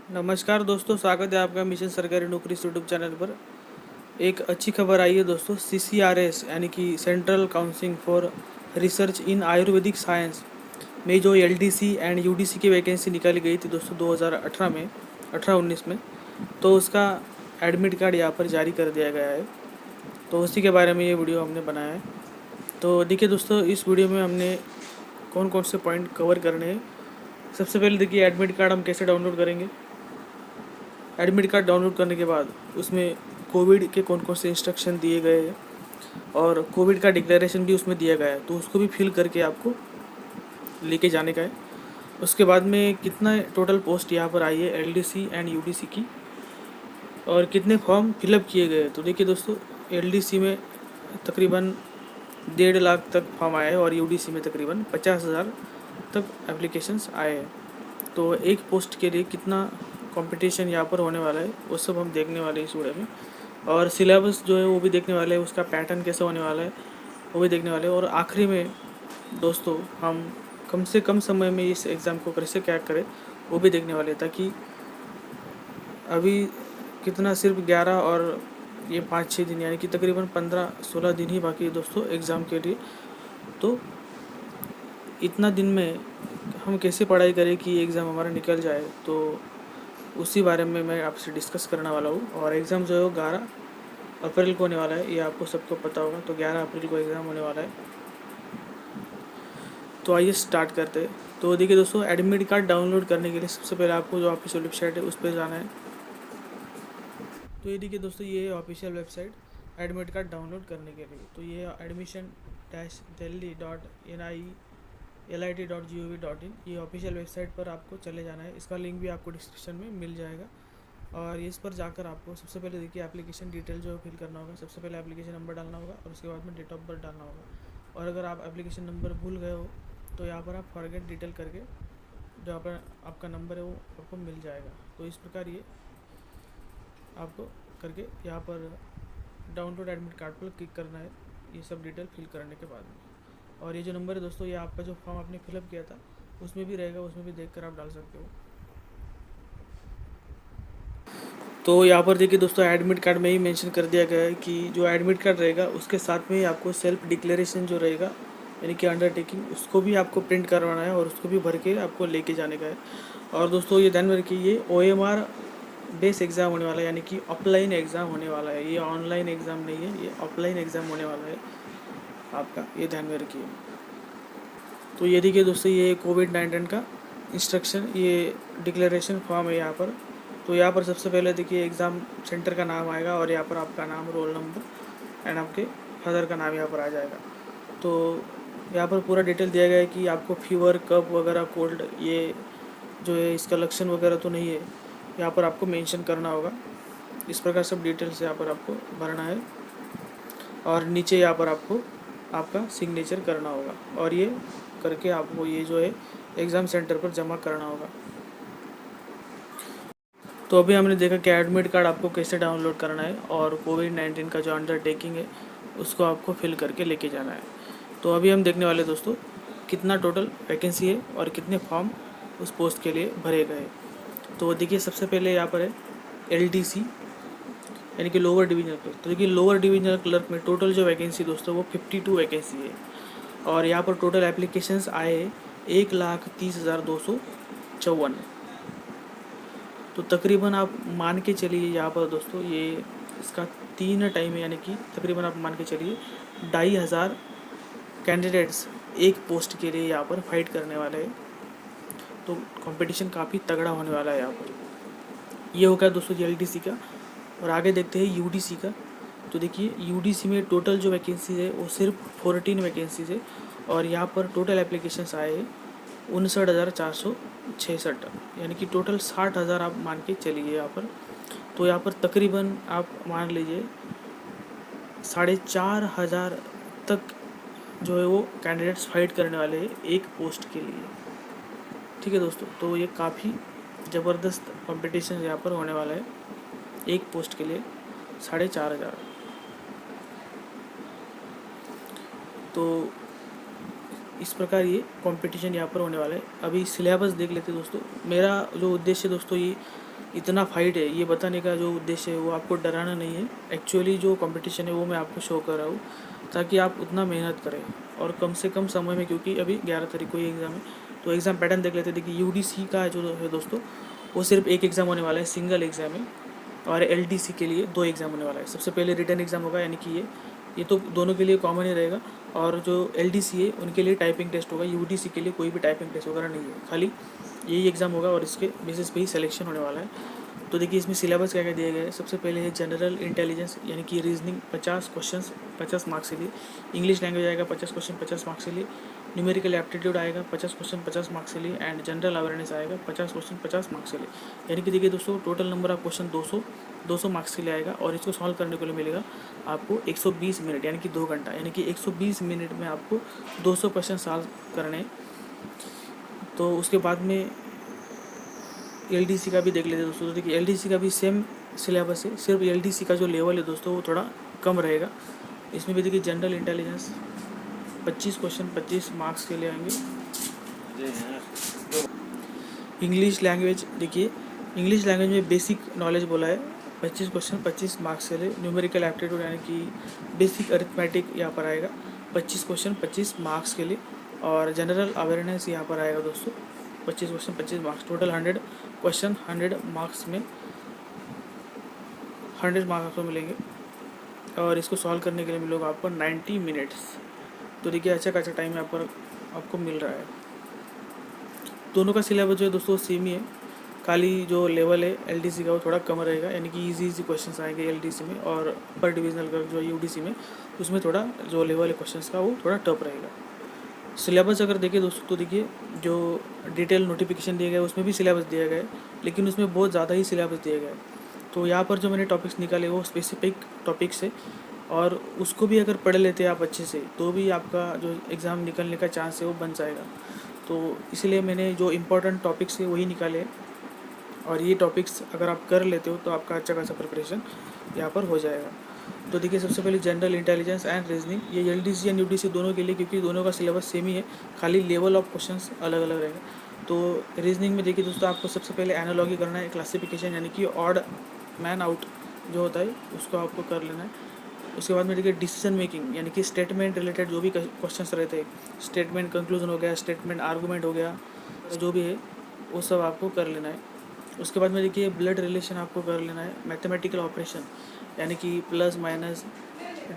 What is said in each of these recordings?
नमस्कार दोस्तों, स्वागत है आपका मिशन सरकारी नौकरी यूट्यूब चैनल पर। एक अच्छी खबर आई है दोस्तों, CCRS यानी कि central council for research in Ayurvedic science में जो LDC एंड UDC की वैकेंसी निकाली गई थी दोस्तों 2018 में, 18-19 में, तो उसका एडमिट कार्ड यहाँ पर जारी कर दिया गया है। तो उसी के बारे में ये वीडियो हमने बनाया है। तो देखिए दोस्तों, इस वीडियो में हमने कौन कौन से पॉइंट कवर करने हैं। सबसे पहले देखिए, एडमिट कार्ड हम कैसे डाउनलोड करेंगे। एडमिट कार्ड डाउनलोड करने के बाद उसमें कोविड के कौन कौन से इंस्ट्रक्शन दिए गए हैं और कोविड का डिक्लेरेशन भी उसमें दिया गया है, तो उसको भी फिल करके आपको लेके जाने का है। उसके बाद में कितना टोटल पोस्ट यहाँ पर आई है LDC एंड UDC की, और कितने फॉर्म फिलअप किए गए। तो देखिए दोस्तों, LDC में तकरीबन 1.5 लाख तक फॉर्म आए हैं और UDC में तकरीबन 50,000 तक एप्लीकेशंस आए हैं। तो एक पोस्ट के लिए कितना कंपटीशन यहाँ पर होने वाला है वो सब हम देखने वाले हैं इस वीडियो में, और सिलेबस जो है वो भी देखने वाले हैं, उसका पैटर्न कैसे होने वाला है वो भी देखने वाले हैं। और आखिरी में दोस्तों हम कम से कम समय में इस एग्ज़ाम को कैसे क्रैक करें वो भी देखने वाले हैं, ताकि अभी कितना सिर्फ 11 और ये 5-6 दिन यानी कि तकरीबन 15-16 दिन ही बाकी है दोस्तों एग्ज़ाम के लिए। तो इतना दिन में हम कैसे पढ़ाई करें कि एग्ज़ाम हमारा निकल जाए, तो उसी बारे में मैं आपसे डिस्कस करने वाला हूँ। और एग्ज़ाम जो है वो 11 अप्रैल को होने वाला है, ये आपको सबको पता होगा। तो 11 अप्रैल को एग्ज़ाम होने वाला है। तो आइए स्टार्ट करते हैं। तो देखिए दोस्तों, एडमिट कार्ड डाउनलोड करने के लिए सबसे पहले आपको जो ऑफिशियल वेबसाइट है उस पर जाना है। तो ये देखिए दोस्तों, ये official website admit card download करने के लिए। तो ये admission-delhi.lit.gov.in ये ऑफिशियल वेबसाइट पर आपको चले जाना है। इसका लिंक भी आपको डिस्क्रिप्शन में मिल जाएगा। और इस पर जाकर आपको सबसे पहले देखिए एप्लीकेशन डिटेल जो फिल करना होगा। सबसे पहले एप्लीकेशन नंबर डालना होगा और उसके बाद में डेट ऑफ बर्थ डालना होगा। और अगर आप एप्लीकेशन नंबर भूल गए हो तो यहाँ पर आप फॉरगेट डिटेल करके जो यहाँ पर आपका नंबर है वो आपको मिल जाएगा। तो इस प्रकार ये आपको करके यहाँ पर डाउनलोड एडमिट कार्ड पर क्लिक करना है, ये सब डिटेल फिल करने के बाद में। और ये जो नंबर है दोस्तों, ये आपका जो फॉर्म आपने फिलअप किया था उसमें भी रहेगा, उसमें भी देखकर आप डाल सकते हो। तो यहाँ पर देखिए दोस्तों, एडमिट कार्ड में ही मेंशन कर दिया गया है कि जो एडमिट कार्ड रहेगा उसके साथ में ही आपको सेल्फ डिक्लेरेशन जो रहेगा यानी कि अंडरटेकिंग, उसको भी आपको प्रिंट करवाना है और उसको भी भर के आपको लेके जाने का है। और दोस्तों ये ध्यान में रखिए, ये OMR बेस एग्ज़ाम होने वाला है, यानी कि ऑफलाइन एग्ज़ाम होने वाला है। ये ऑनलाइन एग्ज़ाम नहीं है, ये ऑफलाइन एग्ज़ाम होने वाला है आपका, ये ध्यान में रखिए। तो ये देखिए दोस्तों, ये कोविड-19 का इंस्ट्रक्शन, ये डिक्लेरेशन फॉर्म है यहाँ पर। तो यहाँ पर सबसे पहले देखिए एग्ज़ाम सेंटर का नाम आएगा और यहाँ पर आपका नाम, रोल नंबर एंड आपके फादर का नाम यहाँ पर आ जाएगा। तो यहाँ पर पूरा डिटेल दिया गया है कि आपको फीवर, कफ वगैरह, कोल्ड, ये जो है इसका लक्षण वगैरह तो नहीं है, यहाँ पर आपको मेंशन करना होगा। इस प्रकार सब डिटेल्स यहाँ पर आपको भरना है और नीचे यहाँ पर आपको आपका सिग्नेचर करना होगा और ये करके आपको ये जो है एग्ज़ाम सेंटर पर जमा करना होगा। तो अभी हमने देखा कि एडमिट कार्ड आपको कैसे डाउनलोड करना है और कोविड-19 का जो अंडरटेकिंग है उसको आपको फिल करके लेके जाना है। तो अभी हम देखने वाले दोस्तों कितना टोटल वैकेंसी है और कितने फॉर्म उस पोस्ट के लिए भरे गए। तो देखिए सबसे पहले यहाँ पर है LDC यानी कि लोअर डिविजनल क्लर्क। तो देखिए लोअर डिविजनल क्लर्क में टोटल जो वैकेंसी दोस्तों वो 52 वैकेंसी है और यहाँ पर टोटल एप्लीकेशंस आए 1,30,254। तो तकरीबन आप मान के चलिए यहाँ पर दोस्तों, ये इसका 3 टाइम है, यानी कि तकरीबन आप मान के चलिए 2,500 कैंडिडेट्स एक पोस्ट के लिए यहाँ पर फाइट करने वाले हैं। तो कंपटीशन काफ़ी तगड़ा होने वाला है यहाँ पर। ये हो गया दोस्तों LDC का। और आगे देखते हैं UDC का। तो देखिए UDC में टोटल जो वैकेंसीज है वो सिर्फ 14 वैकेंसीज है और यहाँ पर टोटल एप्लीकेशंस आए हैं 59,466, यानी कि टोटल 60,000 आप मान के चलिए यहाँ पर। तो यहाँ पर तकरीबन आप मान लीजिए 4,500 तक जो है वो कैंडिडेट्स फाइट करने वाले हैं एक पोस्ट के लिए। ठीक है दोस्तों, तो ये काफ़ी ज़बरदस्त कंपटीशन यहाँ पर होने वाला है एक पोस्ट के लिए 4,500। तो इस प्रकार ये कंपटीशन यहाँ पर होने वाला है। अभी सिलेबस देख लेते दोस्तों। मेरा जो उद्देश्य दोस्तों ये इतना फाइट है, ये बताने का जो उद्देश्य है वो आपको डराना नहीं है। एक्चुअली जो कंपटीशन है वो मैं आपको शो कर रहा हूँ ताकि आप उतना मेहनत करें और कम से कम समय में, क्योंकि अभी 11 तारीख को ही एग्ज़ाम है। तो एग्ज़ाम पैटर्न देख लेते हैं। देखिए यूडीसी का जो है दोस्तों, वो सिर्फ एक एग्ज़ाम होने वाला है, सिंगल एग्ज़ाम है। और एलडीसी के लिए 2 एग्ज़ाम होने वाला है। सबसे पहले रिटन एग्ज़ाम होगा, यानी कि ये तो दोनों के लिए कॉमन ही रहेगा। और जो एलडीसी है उनके लिए टाइपिंग टेस्ट होगा। यूडीसी के लिए कोई भी टाइपिंग टेस्ट वगैरह नहीं है, खाली यही एग्ज़ाम होगा और इसके बेसिस पे ही सिलेक्शन होने वाला है। तो देखिए इसमें सिलेबस क्या क्या दिया गया है। सबसे पहले है जनरल इंटेलिजेंस, यानी कि रीजनिंग 50 क्वेश्चंस 50 मार्क्स के लिए। इंग्लिश लैंग्वेज आएगा 50 क्वेश्चन 50 मार्क्स के लिए। न्यूमेरिकल एप्टीट्यूड आएगा 50 क्वेश्चन 50 मार्क्स के लिए। एंड जनरल अवेयरनेस आएगा 50 क्वेश्चन 50 मार्क्स के लिए। यानी कि देखिए दोस्तों, total number of question 200 marks के लिए आएगा। और इसको सॉल्व करने के लिए मिलेगा आपको 120 मिनट, यानी कि 2 घंटा। यानी कि 120 मिनट में आपको 200 क्वेश्चन सॉल्व करने हैं। तो उसके बाद में एलडीसी का भी देख लेते हैं दोस्तों। तो देखिए एलडीसी का भी सेम सिलेबस है, सिर्फ एलडीसी का जो लेवल है दोस्तों वो थोड़ा कम रहेगा। इसमें भी देखिए जनरल इंटेलिजेंस 25 क्वेश्चन 25 मार्क्स के लिए आएंगे। इंग्लिश लैंग्वेज, देखिए इंग्लिश लैंग्वेज में बेसिक नॉलेज बोला है 25 क्वेश्चन 25 मार्क्स के लिए। न्यूमेरिकल एप्टीट्यूड यानी कि बेसिक अरिथमेटिक यहाँ पर आएगा 25 क्वेश्चन 25 मार्क्स के लिए। और जनरल अवेयरनेस यहाँ पर आएगा दोस्तों 25 question 25 marks. Total 100 question 100 marks में 100 मार्क्स आपको मिलेंगे। और इसको सॉल्व करने के लिए मिलेगा आपको 90 मिनट्स। तो देखिए अच्छा खासा टाइम यहाँ पर आपको मिल रहा है। दोनों का सिलेबस जो है दोस्तों सेम ही है, खाली जो लेवल है एलडीसी का वो थोड़ा कम रहेगा। यानी कि इजी क्वेश्चंस आएंगे एलडीसी में, और अपर डिविजनल का जो यूडीसी में उसमें थोड़ा जो लेवल है क्वेश्चंस का वो थोड़ा टफ रहेगा। सिलेबस अगर देखें दोस्तों, तो देखिए जो डिटेल नोटिफिकेशन दिया गया है उसमें भी सिलेबस दिया गया है, लेकिन उसमें बहुत ज़्यादा ही सिलेबस दिया गया है। तो यहाँ पर जो मैंने टॉपिक्स निकाले वो स्पेसिफिक टॉपिक्स है, और उसको भी अगर पढ़ लेते हैं आप अच्छे से तो भी आपका जो एग्ज़ाम निकलने का चांस है वो बन जाएगा। तो इसलिए मैंने जो इम्पोर्टेंट टॉपिक्स है वही निकाले हैं, और ये टॉपिक्स अगर आप कर लेते हो तो आपका अच्छा खासा प्रिपरेशन यहाँ पर हो जाएगा। तो देखिए सबसे पहले जनरल इंटेलिजेंस एंड रीजनिंग, ये एलडीसी एंड यूडीसी दोनों के लिए, क्योंकि दोनों का सिलेबस सेम ही है, खाली लेवल ऑफ क्वेश्चंस अलग अलग रहेगा। तो रीजनिंग में देखिए दोस्तों, आपको सबसे पहले एनालॉजी करना है, क्लासिफिकेशन यानी कि ऑड मैन आउट जो होता है उसको आपको कर लेना है। उसके बाद में देखिए डिसीजन मेकिंग, यानी कि स्टेटमेंट रिलेटेड जो भी क्वेश्चंस रहते हैं, स्टेटमेंट कंक्लूजन हो गया, स्टेटमेंट आर्गूमेंट हो गया, जो भी है वो सब आपको कर लेना है। उसके बाद में देखिए ब्लड रिलेशन आपको कर लेना है। मैथमेटिकल ऑपरेशन यानी कि प्लस माइनस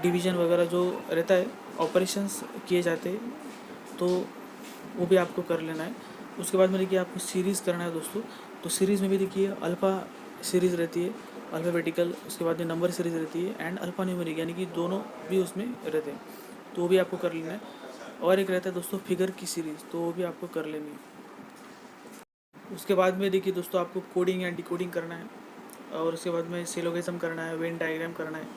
डिवीजन वगैरह जो रहता है, ऑपरेशंस किए जाते हैं, तो वो भी आपको कर लेना है। उसके बाद में देखिए आपको सीरीज़ करना है दोस्तों। तो सीरीज़ में भी देखिए अल्फ़ा सीरीज़ रहती है, अल्फ़ाबेटिकल, उसके बाद में नंबर सीरीज़ रहती है, एंड अल्फ़ा न्यूमेरिक, यानी कि दोनों भी उसमें रहते हैं, तो वो भी आपको कर लेना है। और एक रहता है दोस्तों फिगर की सीरीज़, तो वो भी आपको कर लेनी है। उसके बाद में देखिए दोस्तों आपको कोडिंग एंड डिकोडिंग करना है, और उसके बाद में सिलोगिज्म करना है, वेन डायग्राम करना है।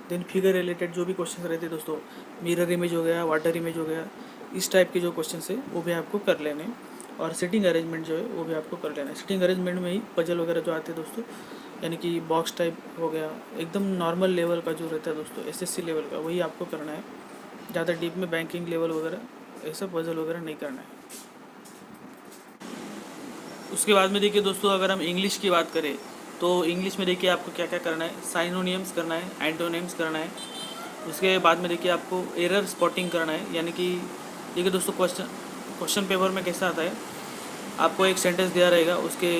देन फिगर रिलेटेड जो भी क्वेश्चन रहते हैं दोस्तों, मिरर इमेज हो गया, वाटर इमेज हो गया, इस टाइप के जो क्वेश्चन है वो भी आपको कर लेने हैं। और सिटिंग अरेंजमेंट जो है वो भी आपको कर लेना है। सिटिंग अरेंजमेंट में ही पजल वगैरह जो आते हैं दोस्तों, यानी कि बॉक्स टाइप हो गया, एकदम नॉर्मल लेवल का जो रहता है दोस्तों, एसएससी लेवल का, वही आपको करना है। ज़्यादा डीप में बैंकिंग लेवल वगैरह ऐसा पजल वगैरह नहीं करना है। उसके बाद में देखिए दोस्तों, अगर हम इंग्लिश की बात करें तो इंग्लिश में देखिए आपको क्या क्या करना है, साइनोनियम्स करना है, एंटोनिम्स करना है। उसके बाद में देखिए आपको एरर स्पॉटिंग करना है, यानी कि देखिए दोस्तों क्वेश्चन पेपर में कैसा आता है, आपको एक सेंटेंस दिया रहेगा, उसके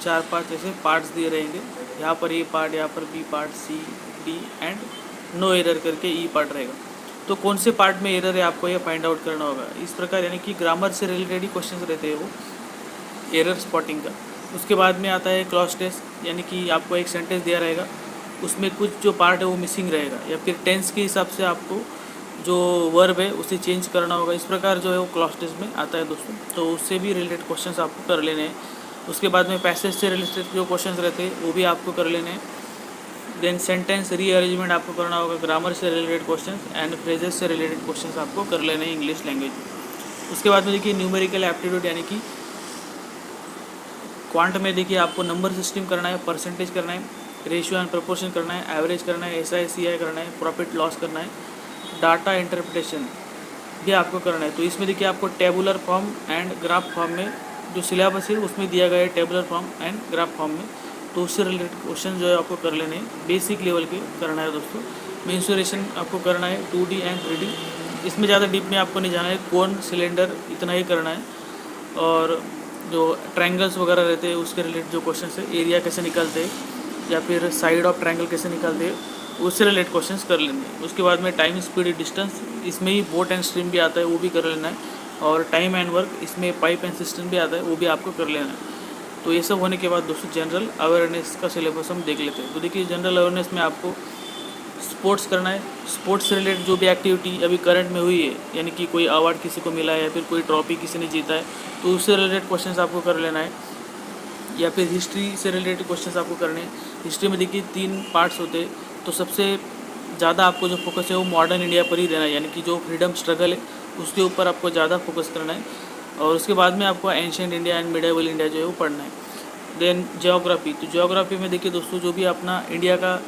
4-5 ऐसे पार्ट्स दिए रहेंगे, यहाँ पर ए पार्ट, यहाँ पर B part, C D and no error करके ई पार्ट रहेगा। तो कौन से पार्ट में एरर है आपको ये फाइंड आउट करना होगा। इस प्रकार यानी कि ग्रामर से रिलेटेड ही क्वेश्चन रहते हैं वो एरर स्पॉटिंग का। उसके बाद में आता है क्लॉज टेस्ट, यानी कि आपको एक सेंटेंस दिया रहेगा, उसमें कुछ जो पार्ट है वो मिसिंग रहेगा, या फिर टेंस के हिसाब से आपको जो वर्ब है उसे चेंज करना होगा। इस प्रकार जो है वो क्लॉज टेस्ट में आता है दोस्तों, तो उससे भी रिलेटेड क्वेश्चंस आपको कर लेने हैं। उसके बाद में पैसेज से रिलेटेड जो क्वेश्चंस रहते हैं वो भी आपको कर लेने हैं। देन सेंटेंस रीअरेंजमेंट आपको करना होगा, ग्रामर से रिलेटेड क्वेश्चंस एंड फ्रेजेस से रिलेटेड क्वेश्चंस आपको कर लेने हैं इंग्लिश लैंग्वेज में। उसके बाद में देखिए न्यूमेरिकल एप्टीट्यूड, यानी कि क्वांट में देखिए आपको नंबर सिस्टम करना है, परसेंटेज करना है, रेशियो एंड प्रोपोर्शन करना है, एवरेज करना है, SI करना है, प्रॉफिट लॉस करना है, डाटा इंटरप्रिटेशन भी आपको करना है। तो इसमें देखिए आपको tabular form and graph form में जो सिलेबस है उसमें दिया गया है tabular form and graph form में, तो उससे रिलेटेड क्वेश्चन जो है आपको कर लेने हैं, बेसिक लेवल के करना है दोस्तों। मेंसुरेशन आपको करना है 2D एंड 3D, इसमें ज़्यादा डीप में आपको नहीं जाना है, कोन सिलेंडर इतना ही करना है। और जो ट्रायंगल्स वगैरह रहते हैं उसके रिलेटेड जो क्वेश्चन है, एरिया कैसे निकालते हैं या फिर साइड ऑफ ट्रायंगल कैसे निकालते हैं, उससे रिलेटेड क्वेश्चंस कर लेंगे। उसके बाद में टाइम स्पीड डिस्टेंस, इसमें ही बोट एंड स्ट्रीम भी आता है, वो भी कर लेना है। और टाइम एंड वर्क, इसमें पाइप एंड सिस्टम भी आता है, वो भी आपको कर लेना है। तो ये सब होने के बाद दोस्तों जनरल अवेयरनेस का सिलेबस हम देख लेते हैं। तो देखिए जनरल अवेयरनेस में आपको स्पोर्ट्स करना है। स्पोर्ट्स से रिलेटेड जो भी एक्टिविटी अभी करंट में हुई है, यानी कि कोई अवार्ड किसी को मिला है या फिर कोई ट्रॉफी किसी ने जीता है, तो उससे रिलेटेड क्वेश्चंस आपको कर लेना है। या फिर हिस्ट्री से रिलेटेड क्वेश्चंस आपको करने हैं। हिस्ट्री में देखिए 3 पार्ट्स होते हैं, तो सबसे ज़्यादा आपको जो फोकस है वो मॉडर्न इंडिया पर ही देना है, यानी कि जो फ्रीडम स्ट्रगल है उसके ऊपर आपको ज़्यादा फोकस करना है। और उसके बाद में आपको ancient India and medieval India जो है वो पढ़ना है। देन ज्योग्राफी, तो ज्योग्राफी में देखिए दोस्तों जो भी अपना इंडिया का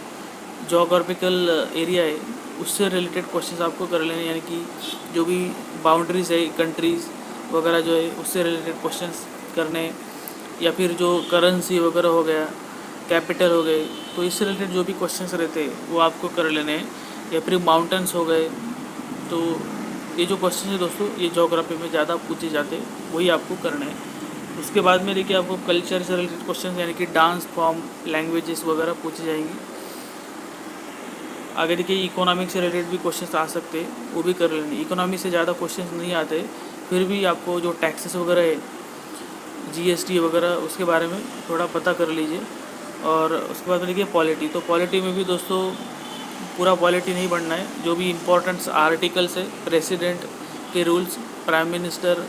जोग्राफिकल एरिया है उससे रिलेटेड क्वेश्चंस आपको कर लेने, यानी कि जो भी बाउंड्रीज है कंट्रीज़ वगैरह जो है उससे रिलेटेड क्वेश्चंस करने, या फिर जो करेंसी वगैरह हो गया, कैपिटल हो गए, तो इससे रिलेटेड जो भी क्वेश्चंस रहते हैं वो आपको कर लेने हैं। या फिर माउंटेन्स हो गए, तो ये जो क्वेश्चन है दोस्तों ये ज्योग्राफी में ज़्यादा पूछे जाते हैं, वही आपको करना है। उसके बाद में देखिए आपको कल्चर से रिलेटेड क्वेश्चन, यानी कि डांस फॉर्म, लैंग्वेजेस वगैरह पूछी जाएंगी। आगे देखिए इकोनॉमिक से रिलेटेड भी क्वेश्चंस आ सकते हैं, वो भी कर लेंगे। इकोनॉमी से ज़्यादा क्वेश्चंस नहीं आते, फिर भी आपको जो टैक्सेस वगैरह है, GST वगैरह, उसके बारे में थोड़ा पता कर लीजिए। और उसके बाद में देखिए पॉलिटी, तो पॉलिटी में भी दोस्तों पूरा पॉलिटी नहीं पढ़ना है, जो भी इम्पोर्टेंट्स आर्टिकल्स है, प्रेसिडेंट के rules, prime minister,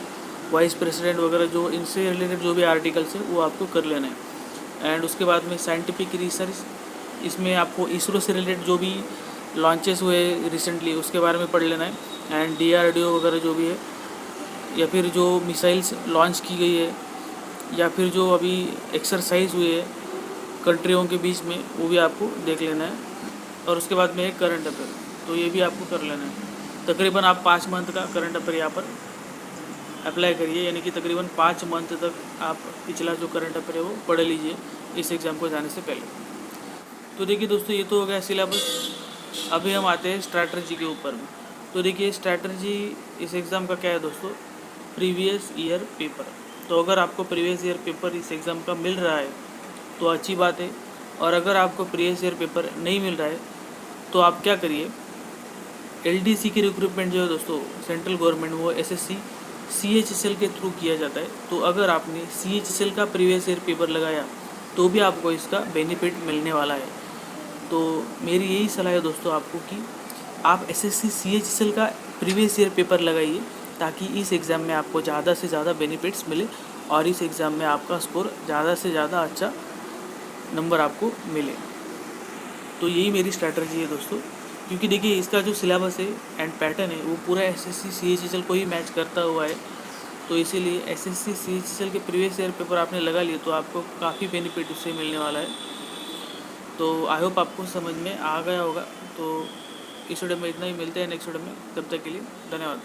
vice president वगैरह, जो इनसे रिलेटेड जो भी आर्टिकल्स है वो आपको कर लेना है। एंड उसके बाद में साइंटिफिक रिसर्च, इसमें आपको इसरो से रिलेटेड जो भी लॉन्चेस हुए रिसेंटली उसके बारे में पढ़ लेना है। एंड DRDO वगैरह जो भी है, या फिर जो मिसाइल्स लॉन्च की गई है, या फिर जो अभी एक्सरसाइज हुई है कंट्रियों के बीच में, वो भी आपको देख लेना है। और उसके बाद में एक करंट अफेयर, तो ये भी आपको कर लेना है। तकरीबन आप 5 मंथ का करंट अफेयर यहाँ पर अप्लाई करिए, यानी कि तकरीबन 5 मंथ तक आप पिछला जो करंट अफेयर है वो पढ़ लीजिए इस एग्ज़ाम को जाने से पहले। तो देखिए दोस्तों ये तो हो गया सिलेबस। अभी हम आते हैं स्ट्रैटेजी के ऊपर में। तो देखिए स्ट्रैटेजी इस एग्ज़ाम का क्या है दोस्तों, प्रीवियस ईयर पेपर। तो अगर आपको प्रीवियस ईयर पेपर इस एग्ज़ाम का मिल रहा है तो अच्छी बात है, और अगर आपको प्रीवियस ईयर पेपर नहीं मिल रहा है तो आप क्या करिए, LDC की रिक्रूटमेंट जो है दोस्तों सेंट्रल गवर्नमेंट, वो SSC CHSL के थ्रू किया जाता है। तो अगर आपने CHSL का प्रीवियस ईयर पेपर लगाया तो भी आपको इसका बेनिफिट मिलने वाला है। तो मेरी यही सलाह है दोस्तों आपको कि आप SSC CHSL का प्रीवियस ईयर पेपर लगाइए, ताकि इस एग्ज़ाम में आपको ज़्यादा से ज़्यादा बेनिफिट्स मिले और इस एग्ज़ाम में आपका स्कोर ज़्यादा से ज़्यादा अच्छा नंबर आपको मिले। तो यही मेरी स्ट्रैटेजी है दोस्तों, क्योंकि देखिए इसका जो सिलेबस है एंड पैटर्न है वो पूरा SSC CHSL को ही मैच करता हुआ है। तो इसीलिए SSC CHSL के प्रीवियस ईयर पेपर आपने लगा लिए तो आपको काफ़ी बेनिफिट उससे मिलने वाला है। तो आई होप आपको समझ में आ गया होगा। तो इस वीडियो में इतना ही, मिलते हैं नेक्स्ट वीडियो में, तब तक के लिए धन्यवाद।